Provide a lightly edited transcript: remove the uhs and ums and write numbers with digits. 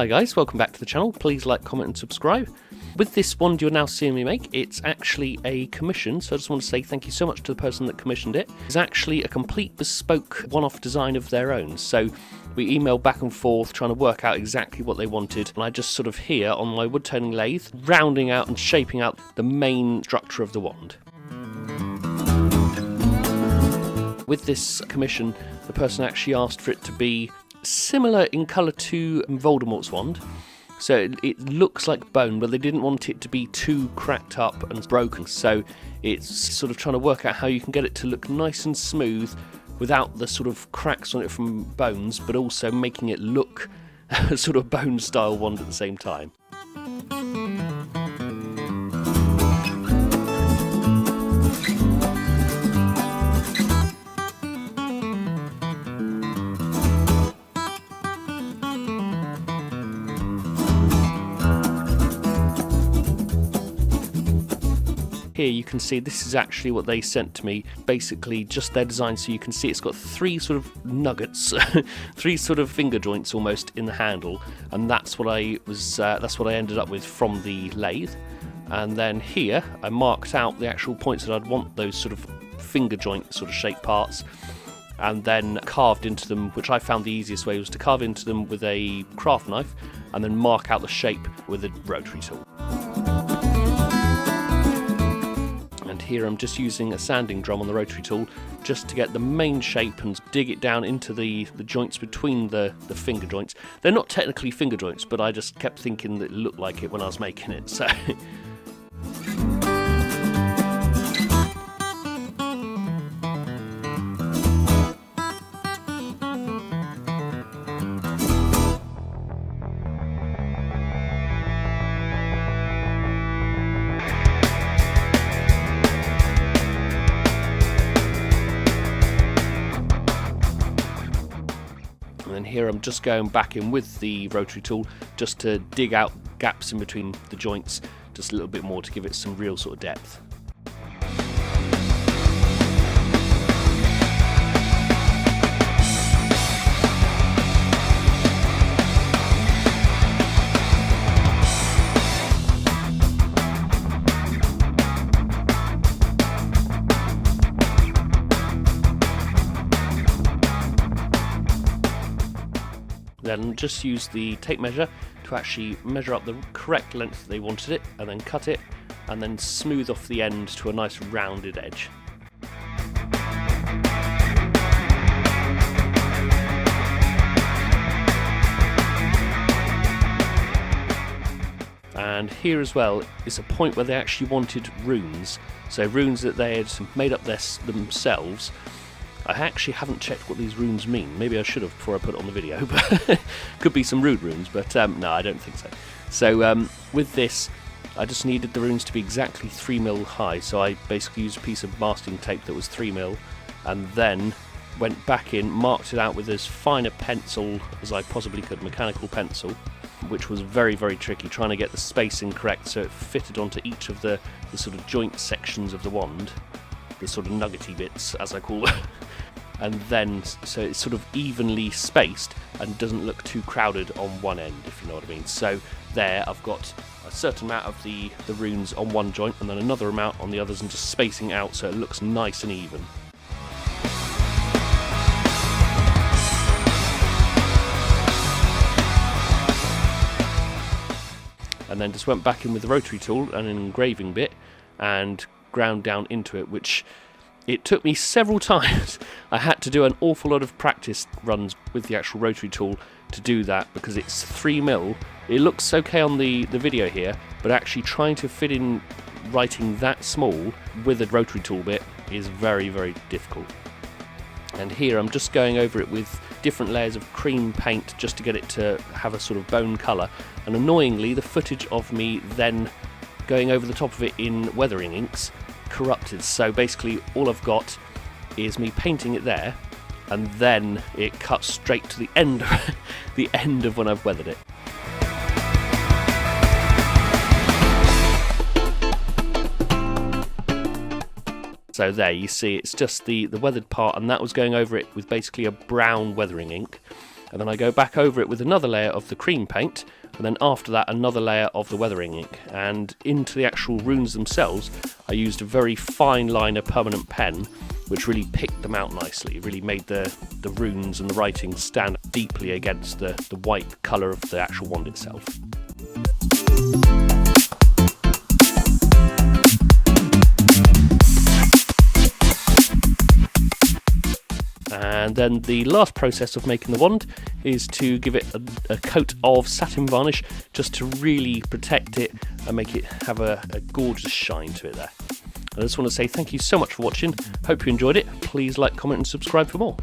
Hi guys, welcome back to the channel. Please like, comment and subscribe. With this wand you're now seeing me make, it's actually a commission, so I just want to say thank you so much to the person that commissioned it. It's actually a complete bespoke one-off design of their own, so we emailed back and forth trying to work out exactly what they wanted, and I just sort of here on my wood toning lathe, rounding out and shaping out the main structure of the wand. With this commission, the person actually asked for it to be similar in colour to Voldemort's wand, so it looks like bone, but they didn't want it to be too cracked up and broken, so it's sort of trying to work out how you can get it to look nice and smooth without the sort of cracks on it from bones, but also making it look a sort of bone style wand at the same time. Here you can see this is actually what they sent to me, basically just their design, so you can see it's got three sort of nuggets, three sort of finger joints almost in the handle, and that's what I ended up with from the lathe. And then here I marked out the actual points that I'd want those sort of finger joint sort of shaped parts, and then carved into them, which I found the easiest way was to carve into them with a craft knife and then mark out the shape with a rotary tool. Here I'm just using a sanding drum on the rotary tool just to get the main shape and dig it down into the joints between the finger joints. They're not technically finger joints, but I just kept thinking that it looked like it when I was making it, so and then here I'm just going back in with the rotary tool just to dig out gaps in between the joints just a little bit more to give it some real sort of depth. Then just use the tape measure to actually measure up the correct length that they wanted it, and then cut it, and then smooth off the end to a nice rounded edge. And here as well is a point where they actually wanted runes, so runes that they had made up themselves. I actually haven't checked what these runes mean. Maybe I should have before I put it on the video, but could be some rude runes, but no, I don't think so. So with this, I just needed the runes to be exactly 3mm high, so I basically used a piece of masking tape that was 3mm, and then went back in, marked it out with as fine a pencil as I possibly could, mechanical pencil, which was very, very tricky, trying to get the spacing correct so it fitted onto each of the sort of joint sections of the wand, the sort of nuggety bits, as I call them. And then, so it's sort of evenly spaced and doesn't look too crowded on one end, if you know what I mean. So there, I've got a certain amount of the runes on one joint and then another amount on the others, and just spacing out so it looks nice and even. And then just went back in with the rotary tool and an engraving bit and ground down into it, which it took me several times. I had to do an awful lot of practice runs with the actual rotary tool to do that, because it's 3mm. It looks okay on the video here, but actually trying to fit in writing that small with a rotary tool bit is very, very difficult. And here I'm just going over it with different layers of cream paint just to get it to have a sort of bone colour, and annoyingly the footage of me then going over the top of it in weathering inks corrupted, so basically all I've got is me painting it there, and then it cuts straight to the end of when I've weathered it. So there you see it's just the weathered part, and that was going over it with basically a brown weathering ink. and then I go back over it with another layer of the cream paint, and then after that another layer of the weathering ink. And into the actual runes themselves I used a very fine liner permanent pen, which really picked them out nicely. It really made the runes and the writing stand deeply against the white colour of the actual wand itself. And then the last process of making the wand is to give it a coat of satin varnish, just to really protect it and make it have a gorgeous shine to it there. I just want to say thank you so much for watching. Hope you enjoyed it. Please like, comment and subscribe for more.